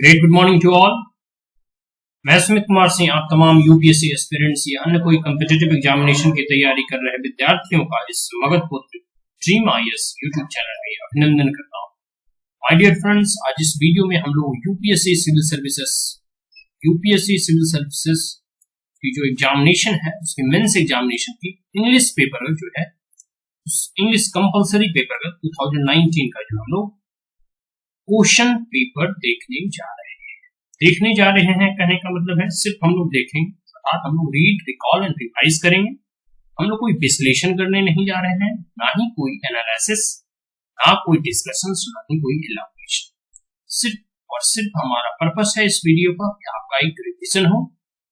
Great good morning to all. मैं सुमित कुमार सिंह आप तमाम यूपीएससी एस्पिरेंट्स या अन्य कोई कम्पिटिटिव एग्जामिनेशन की तैयारी कर रहे विद्यार्थियों का इस मगध पुत्र ड्रीम आईएएस यूट्यूब चैनल में अभिनंदन करता हूँ। माय डियर फ्रेंड्स, आज इस वीडियो में हम लोग यूपीएससी सिविल सर्विसेज की जो एग्जामिनेशन है उसकी मेंस एग्जामिनेशन की इंग्लिश पेपर जो है इंग्लिश कंपल्सरी पेपर का 2019 का जो हम लोग क्वेश्चन पेपर देखने जा रहे हैं। कहने का मतलब है सिर्फ हम लोग देखेंगे, अर्थात हम लोग रीड, रिकॉल एंड रिवाइज करेंगे। हम लोग कोई विश्लेषण करने नहीं जा रहे हैं, ना ही कोई एनालिसिस, ना कोई डिस्कशन, ना ही कोई इलैबोरेशन। सिर्फ और सिर्फ हमारा पर्पस है इस वीडियो का कि आपका एक रिवीजन हो,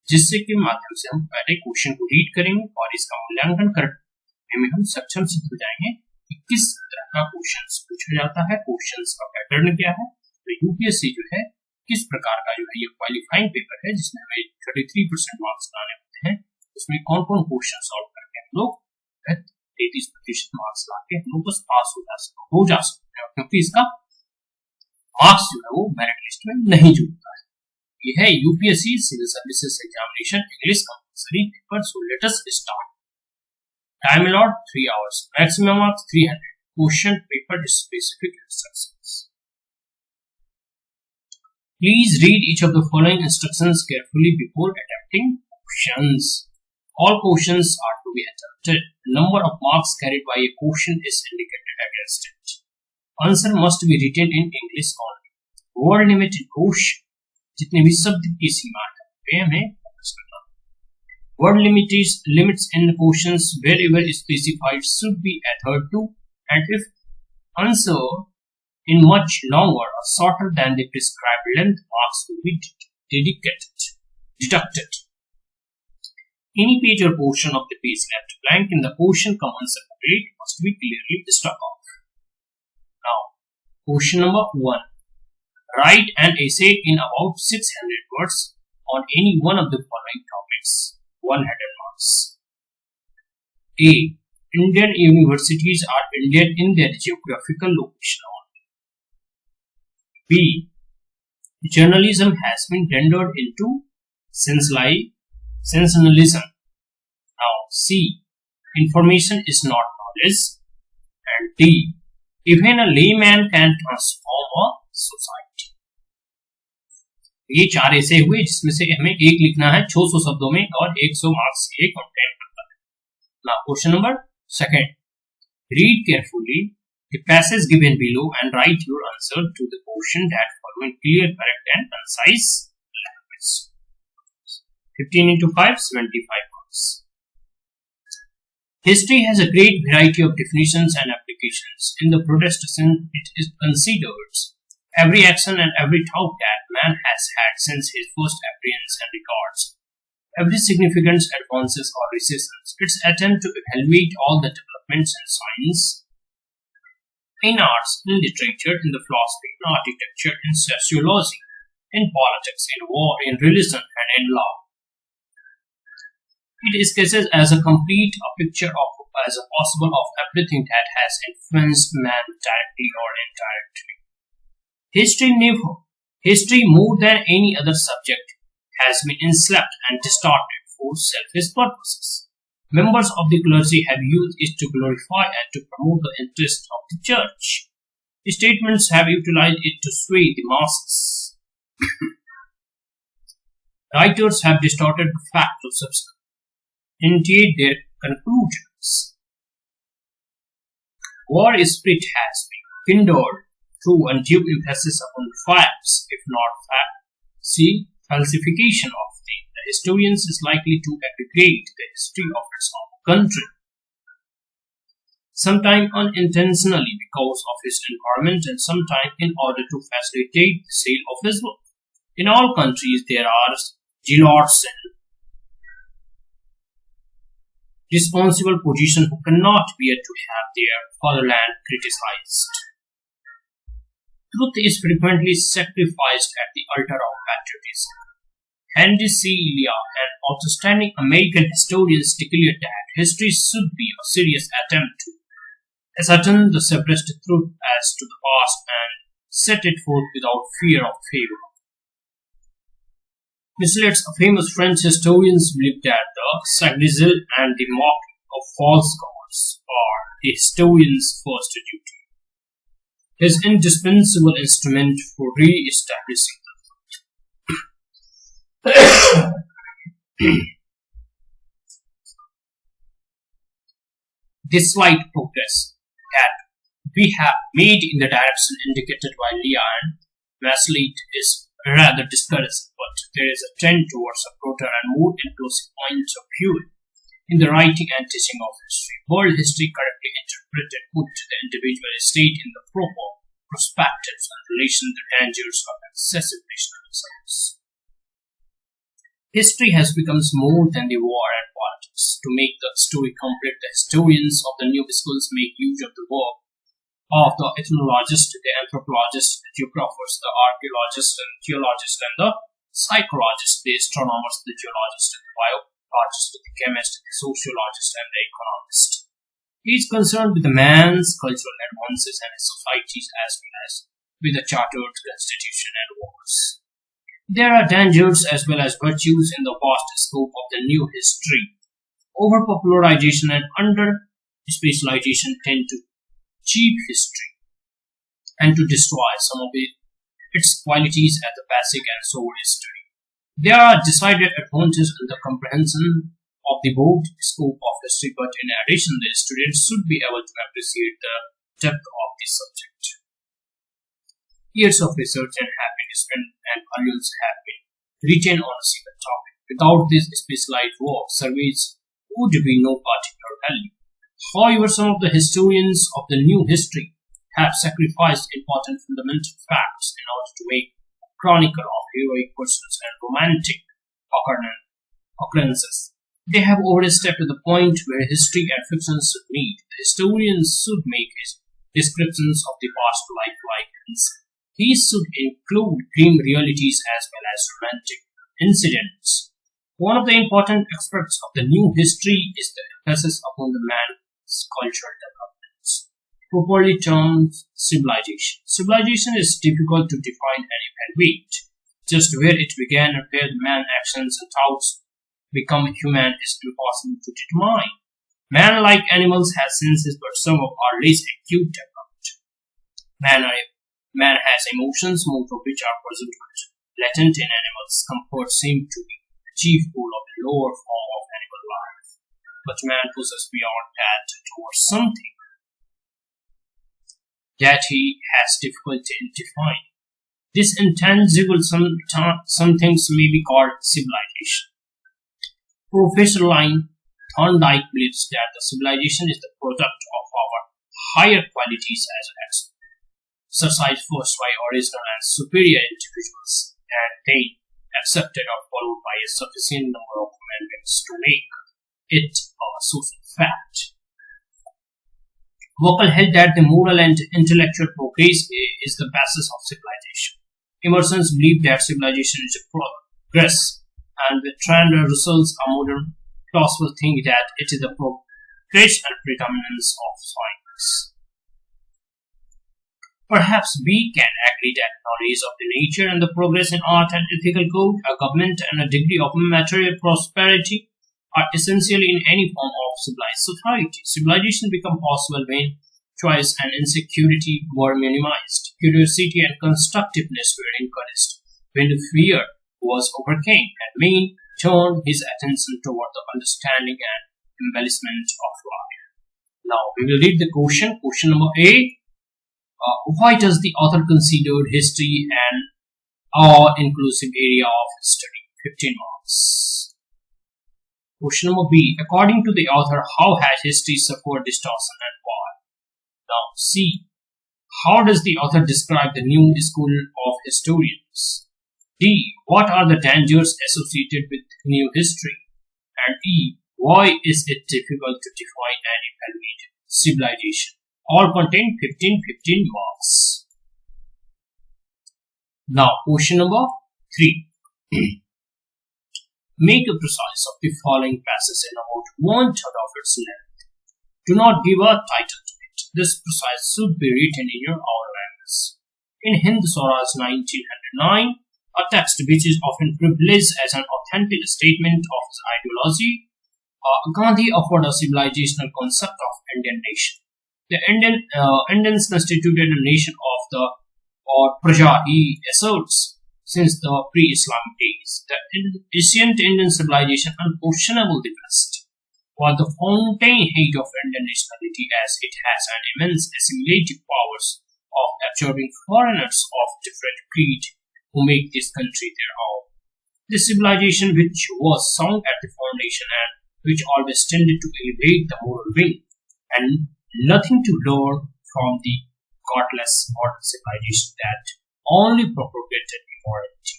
जिससे के माध्यम से हम पहले क्वेश्चन को रीड करेंगे और इसका मूल्यांकन करने में हम सक्षम सिद्ध हो जाएंगे कि किस तरह का क्वेश्चन पूछा जाता है, क्वेश्चन का पैटर्न क्या है। तो यूपीएससी जो है किस प्रकार का जो है ये क्वालिफाइंग पेपर है जिसमें हमें 33% मार्क्स लाने होते हैं। उसमें कौन कौन क्वेश्चन सॉल्व करके हम लोग 33% मार्क्स लाके हम लोग बस पास हो जा सकते हैं, क्योंकि इसका मार्क्स जो है वो मेरिट लिस्ट में नहीं जुड़ता है। यह है UPSC civil services examination English compulsory paper. So let us start. Time allowed 3 hours. Maximum marks 300. Question paper specific instructions. Please read each of the following instructions carefully before attempting questions. All questions are to be attempted. The number of marks carried by a question is indicated against it. Answer must be written in English only. Word limit in question. जितने भी शब्द की सीमा है वे हमें focus करना। Word limits in questions wherever specified should be adhered to, and if answer in much longer or shorter than the prescribed length, marks will be deducted. Any page or portion of the page left blank in the question come unsupplied must be clearly struck off. Now, question number 1. Write an essay in about 600 words on any one of the following topics. 100 marks. A. Indian universities are Indian in their geographical location only. B. Journalism has been rendered into sensationalism. Now, C. Information is not knowledge. And D. Even a layman can transform a society. ये 4 ऐसे हुए जिसमें से हमें एक लिखना है 600 शब्दों में और 100 मार्क्स ये कंटेंट करता है। Now question number 2. Read carefully the passage given below and write your answer to the question that follow in clear, correct and concise language. 15 into 5 75 marks. History has a great variety of definitions and applications. In the Protestant, it is considered every action and every thought that man has had since his first appearance and records every significant advances or recessions. Its attempt to evaluate all the developments in science, in arts, in literature, in the philosophy, in architecture, in sociology, in politics, in war, in religion, and in law. It sketches as a complete picture as a possible of everything that has influenced man directly or indirectly. History more than any other subject has been enslaved and distorted for selfish purposes. Members of the clergy have used it to glorify and to promote the interests of the church. Statements have utilized it to sway the masses. Writers have distorted the fact to substantiate their conclusions. War spirit has been kindled through undue emphasis upon facts, if not fact. See, falsification of the historians is likely to aggregate the history of its own country, sometimes unintentionally because of his environment and sometimes in order to facilitate the sale of his book. In all countries there are zealots in responsible position who cannot bear to have their fatherland criticized. Truth is frequently sacrificed at the altar of patriotism. Henry C. Lia, an outstanding American historian, declared that history should be a serious attempt to ascertain the suppressed truth as to the past and set it forth without fear of favor. Mislets famous French historians believe that the Sagrizel and the mocking of false gods are the historian's first duty, his indispensable instrument for re-establishing the truth. This slight progress that we have made in the direction indicated by Leah and Maslet is rather discouraging, but there is a trend towards a broader and more inclusive point of view in the writing and teaching of history. World history, correctly interpreted, put the individual state in the proper perspectives and relation to the dangers of excessive nationalism. History has become more than the war and politics. To make the story complete, the historians of the new schools make use of the work of the ethnologists, the anthropologists, the geographers, the archaeologists, and geologists, and the psychologists, the astronomers, the geologists, the biologists, the chemists, the sociologists, and the economists. Each concerned with the man's cultural advances and his societies as well as with the chartered constitution and wars. There are dangers as well as virtues in the vast scope of the new history. Overpopularization and under-specialization tend to cheap history and to destroy some of its qualities at the basic and sober history. There are decided advantages in the comprehension of the broad scope of history, but in addition, the students should be able to appreciate the depth of the subject. Years of research and have been spent and volumes have been written on a single topic. Without this specialized work, surveys would be no particular value. However, some of the historians of the new history have sacrificed important fundamental facts in order to make a chronicle of heroic persons and romantic occurrences. They have overstepped the point where history and fiction should meet. The historians should make his descriptions of the past lifelike, and these should include grim realities as well as romantic incidents. One of the important aspects of the new history is the emphasis upon the man's cultural developments, properly termed civilization. Civilization is difficult to define and evaluate. Just where it began and where the man's actions and thoughts become human is impossible to determine. Man, like animals, has senses, but some of are less acute developed. Man has emotions, most of which are present but latent in animals. Comfort seems to be the chief goal of the lower form of animal life, but man possesses beyond that towards something that he has difficulty in defining. This intangible some things may be called civilization. Professor Thorndike believes that the civilization is the product of our higher qualities as an expert, exercised first by original and superior individuals, and then accepted or followed by a sufficient number of amendments to make it a social fact. Walker held that the moral and intellectual progress is the basis of civilization. Emerson believed that civilization is a progress, and with trend results, a modern philosopher think that it is the progress and predominance of science. Perhaps we can agree that knowledge of the nature and the progress in art and ethical code, a government, and a degree of material prosperity are essential in any form of civilized society. Civilization became possible when choice and insecurity were minimized, curiosity and constructiveness were encouraged, when fear was overcame, and man turned his attention toward the understanding and embellishment of life. Now we will read the question. Question number A. Why does the author consider history an all-inclusive area of study? 15 marks. Question number B. According to the author, how has history suffered distortion and why? Now C. How does the author describe the new school of historians? D. What are the dangers associated with new history? And E. Why is it difficult to define and evaluate civilization? All contain 15 marks. Now, question number 3. Make a precise of the following passage in about 1/3 of its length. Do not give a title to it. This precise should be written in your own language. In Hind Swaraj 1909, a text which is often privileged as an authentic statement of his ideology, Gandhi offered a civilizational concept of Indian nation. The Indians constituted a nation of the Praja, he asserts, since the pre-Islamic days. The ancient Indian civilization, unquestionably the best, was the fountainhead of Indian nationality, as it has an immense assimilative powers of absorbing foreigners of different creed who make this country their own. This civilization, which was sound at the foundation and which always tended to elevate the moral wing, and nothing to learn from the godless modern civilization that only propagated immorality.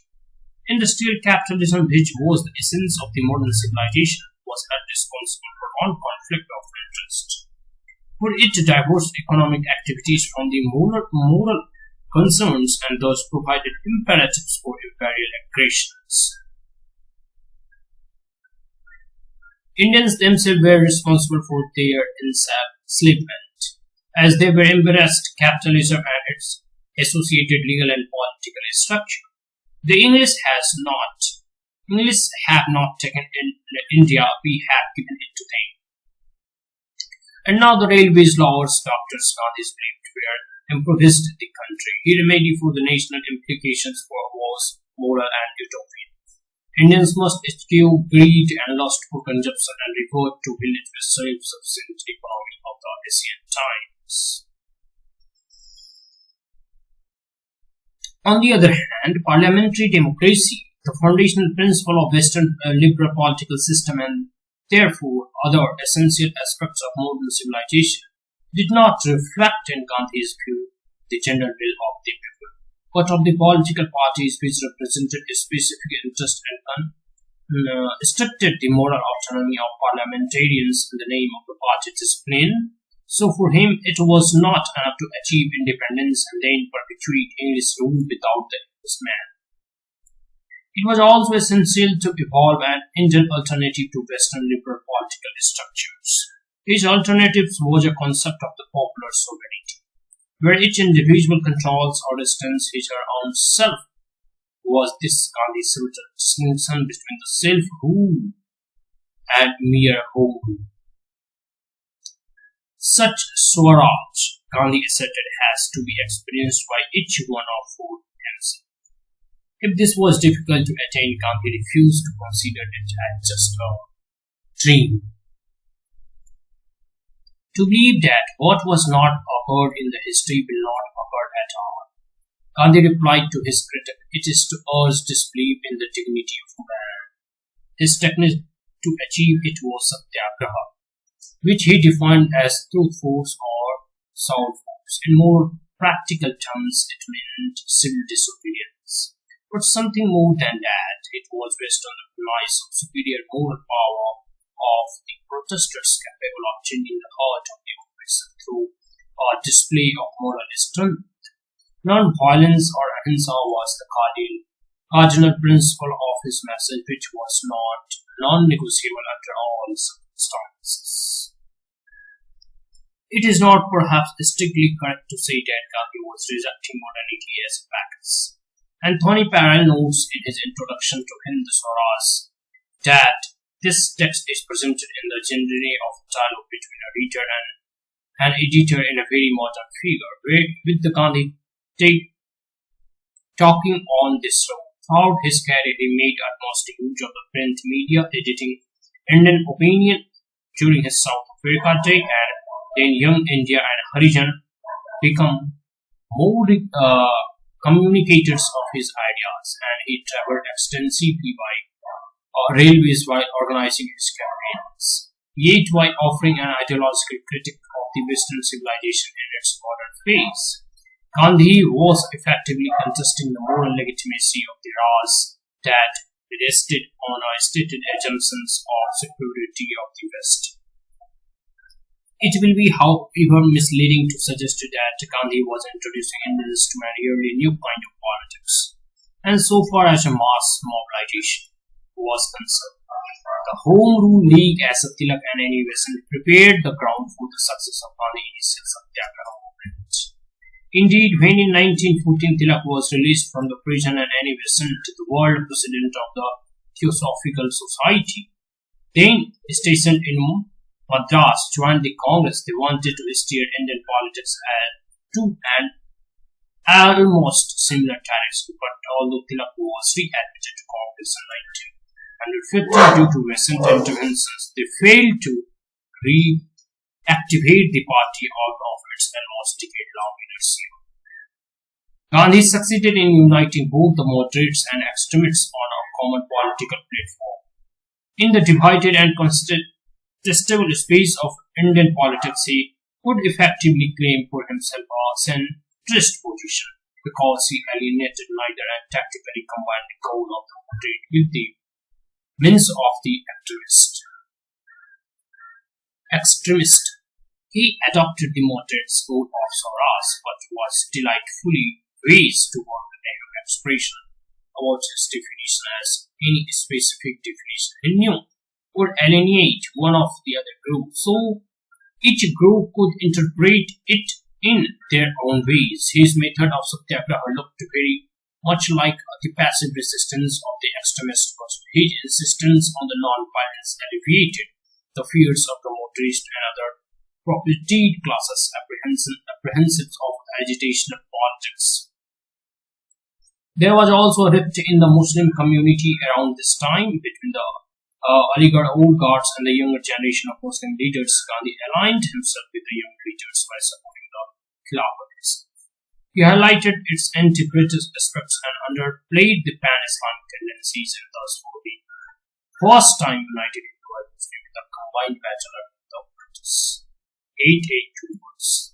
Industrial capitalism, which was the essence of the modern civilization, was held responsible for all conflict of interest. For it diverse economic activities from the moral concerns and thus provided imperatives for imperial aggressions. Indians themselves were responsible for their enslavement, as they were embraced capitalism and its associated legal and political structure. The English have not taken in India, we have given it to them. And now the railways, laws, doctors, Gandhi's believed were improvised the country. He remedy for the national implications for was moral and utopian. Indians must eschew greed and lust for consumption and revert to village with self-sufficient economy of the ancient times. On the other hand, parliamentary democracy, the foundational principle of Western liberal political system and therefore other essential aspects of modern civilization, did not reflect in Gandhi's view the general will of the people, but of the political parties which represented a specific interest and restricted the moral autonomy of parliamentarians in the name of the party discipline. So for him it was not enough to achieve independence and then perpetuate English rule without the Englishman. It was also essential to evolve an Indian alternative to Western liberal political structures. His alternative was a concept of the popular sovereignty, where each individual controls or distance his or her own self. Was this Gandhi's distinction between the self-rule and mere home rule? Such Swaraj, Gandhi asserted, has to be experienced by each one for himself. If this was difficult to attain, Gandhi refused to consider it as just a dream. To believe that what was not occurred in the history will not occur at all. Gandhi replied to his critic, it is to urge disbelief in the dignity of man. His technique to achieve it was satyagraha, which he defined as truth force or soul force. In more practical terms, it meant civil disobedience. But something more than that, it was based on the premise of superior moral power of the protesters capable of changing the heart of the oppressor through a display of moral strength. Non-violence or ahimsa was the cardinal principle of his message, which was not non-negotiable under all circumstances. It is not perhaps strictly correct to say that Gandhi was rejecting modernity as a practice. Anthony Parel notes in his introduction to Hind Swaraj that this text is presented in the genre of dialogue between a reader and an editor in a very modern figure, with the Gandhi talking on this road. Throughout his career, he made utmost use of the print media, editing Indian opinion during his South Africa day, and then Young India and Harijan become more communicators of his ideas, and he traveled extensively by railways while organizing his campaigns, yet while offering an ideological critique of the Western civilization in its modern phase. Gandhi was effectively contesting the moral legitimacy of the Raj that rested on our stated assumptions of superiority of the West. It will be, however, misleading to suggest that Gandhi was introducing Indians to an entirely new kind of politics, and so far as a mass mobilization was concerned, the Home Rule League, as Tilak and Annie Besant, prepared the ground for the success of Gandhi's initial Satyagraha movement. Indeed, when in 1914 Tilak was released from the prison and anyway sent to the world president of the Theosophical Society, then stationed in Madras, joined the Congress, they wanted to steer Indian politics to an almost similar direction, but although Tilak was readmitted to Congress in 1950 due to recent interventions, they failed to reactivate the party out of its almost decade-long inertia. Gandhi succeeded in uniting both the moderates and extremists on a common political platform. In the divided and contestable space of Indian politics, he could effectively claim for himself a centrist position because he alienated neither and tactically combined the goal of the moderate with the means of the extremist. He adopted the moderate school of Swaraj, but was delightfully raised toward the narrow expression about his definition as any specific definition he knew would alienate one of the other group, so each group could interpret it in their own ways. His method of satyagraha looked very much like the passive resistance of the extremist, but his insistence on the non-violence alleviated the fears of the moderate and other propertied classes apprehensive of agitational politics. There was also a rift in the Muslim community around this time between the Aligarh old guards and the younger generation of Muslim leaders. Gandhi aligned himself with the young leaders by supporting the Khilafat. He highlighted its anti-British aspects and underplayed the pan-Islamic tendencies, and thus for the first time united into a Muslim with a combined battle of the British. 882 words.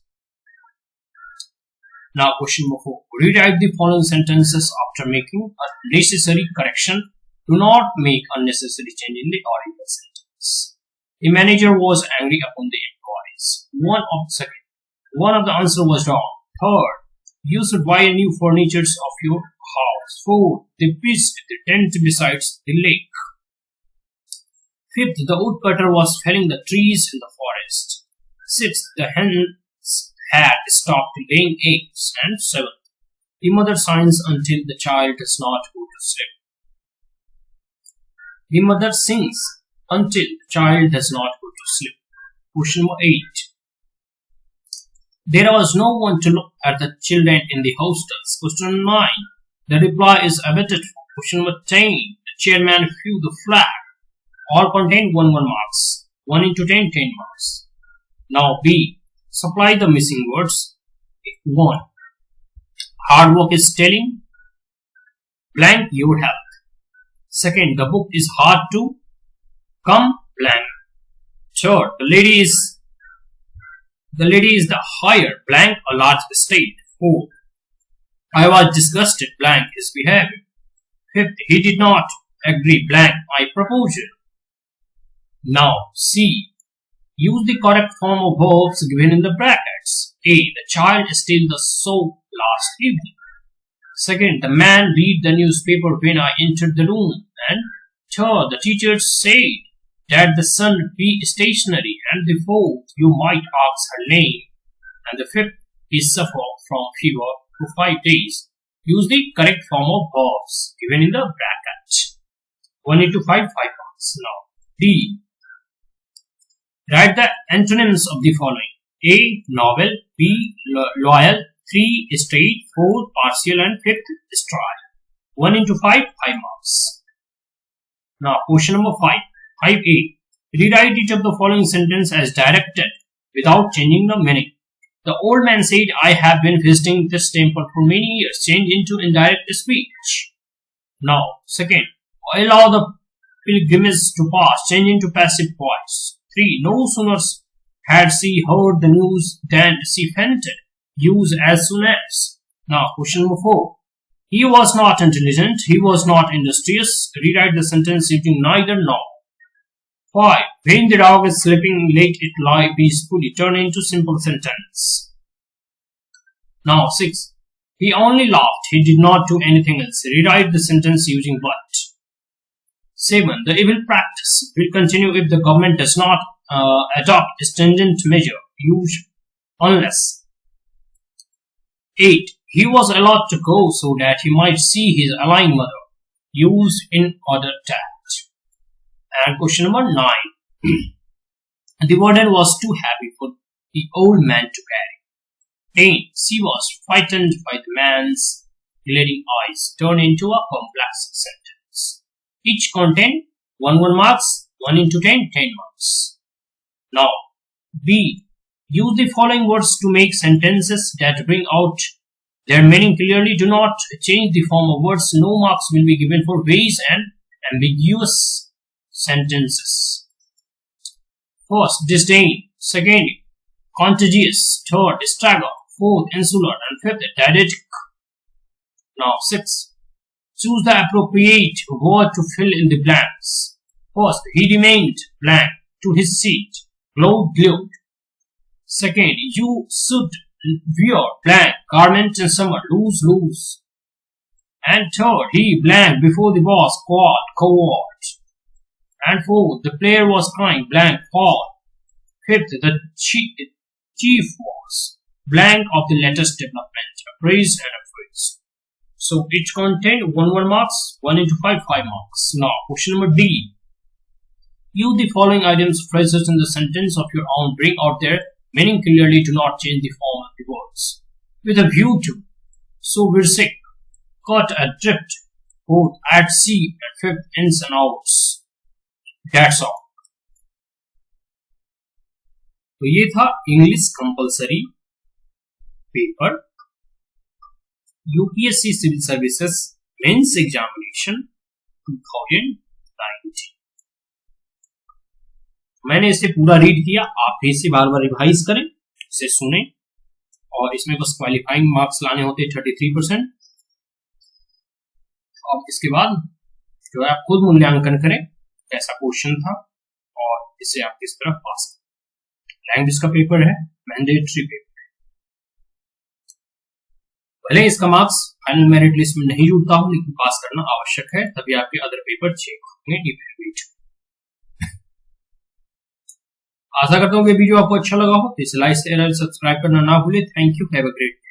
Now question number 4. Rewrite the following sentences after making a necessary correction. Do not make unnecessary change in the original sentence. The manager was angry upon the employees. One of the answer was wrong. Third, you should buy a new furniture of your house. Fourth, they pitched the tent beside the lake. Fifth, the woodcutter was felling the trees in the forest. Sixth, the hens had stopped laying eggs. And seventh, the mother signs until the child does not go to sleep. The mother sings until the child does not go to sleep. Question number 8. There was no one to look at the children in the hostels. Question 9. The reply is omitted. Question number 10. The chairman flew the flag. All contain 1 marks. 1 into 10, 10 marks. Now B. Supply the missing words. 1. Hard work is telling blank your health. Second, the book is hard to come blank. Third, the lady is the higher blank a large estate. Fourth, I was disgusted blank his behavior. Fifth, he did not agree blank my proposal. Now C. Use the correct form of verbs given in the brackets. A. The child stole the soap last evening. Second, the man read the newspaper when I entered the room. And third, the teacher said that the son be stationary. And the fourth, you might ask her name. And the fifth, he suffered from fever for 5 days. Use the correct form of verbs given in the bracket. 1 into 5, 5 marks. Now, D. Write the antonyms of the following. A. Novel. B. Loyal. 3. Straight. 4. Partial. And 5th. Destroy. 1 into 5, 5 marks. Now, question number 5. 5A. Rewrite each of the following sentence as directed without changing the meaning. The old man said, I have been visiting this temple for many years. Change into indirect speech. Now, second. Allow the pilgrimage to pass. Change into passive voice. 3. No sooner had she heard the news than she fainted. Use as soon as. Now, question number 4. He was not intelligent. He was not industrious. Rewrite the sentence using neither nor. 5. When the dog is sleeping, let it lie peacefully. Turn into simple sentence. Now 6. He only laughed. He did not do anything else. Rewrite the sentence using but. 7. The evil practice will continue if the government does not adopt a stringent measure. Use unless. 8. He was allowed to go so that he might see his ailing mother, used in order that. And question number 9. The burden was too heavy for the old man to carry. 10. She was frightened by the man's glaring eyes, turned into a complex sentence. Each contained 1 marks, 1 into 10, 10 marks. Now, B. Use the following words to make sentences that bring out their meaning clearly. Do not change the form of words. No marks will be given for vague and ambiguous sentences. First, disdain. Second, contagious. Third, stagger. Fourth, insular. And fifth, didactic. Now, 6. Choose the appropriate word to fill in the blanks. First, he remained blank to his seat. Glued. Second, you should wear blank garments in summer. Lose. And third, he blank before the boss. Coward. And fourth, the player was crying. Blank fall. Fifth, the chief was blank of the latest development. Appraise and appraise. So each contained 1 marks, 1 into 5, 5 marks. Now, question number D. Use the following items, phrases in the sentence of your own. Bring out their meaning clearly. Do not change the form of the words. With a view to. So we're sick. Caught adrift. Both at sea and fifth ins and outs. That's all. तो ये था English compulsory paper UPSC civil services mains examination 2019। मैंने इसे पूरा read किया, आप भी इसे बार बार रिवाइज करें, इसे सुने, और इसमें बस क्वालिफाइंग मार्क्स लाने होते हैं 33%। और इसके बाद जो है आप खुद मूल्यांकन करें कैसा क्वेश्चन था और इसे आप किस तरह पास करें। लैंग्वेज का पेपर है, मैंडेटरी पेपर है, भले इसका मार्क्स फाइनल मेरिट लिस्ट में नहीं जुड़ता हो, लेकिन पास करना आवश्यक है, तभी आपके अदर पेपर चेक होंगे, इवैल्यूएट। आशा करता हूँ कि वीडियो आपको अच्छा लगा हो, तो इसे लाइक शेयर और सब्सक्राइब करना ना भूले। Thank you, have a great day.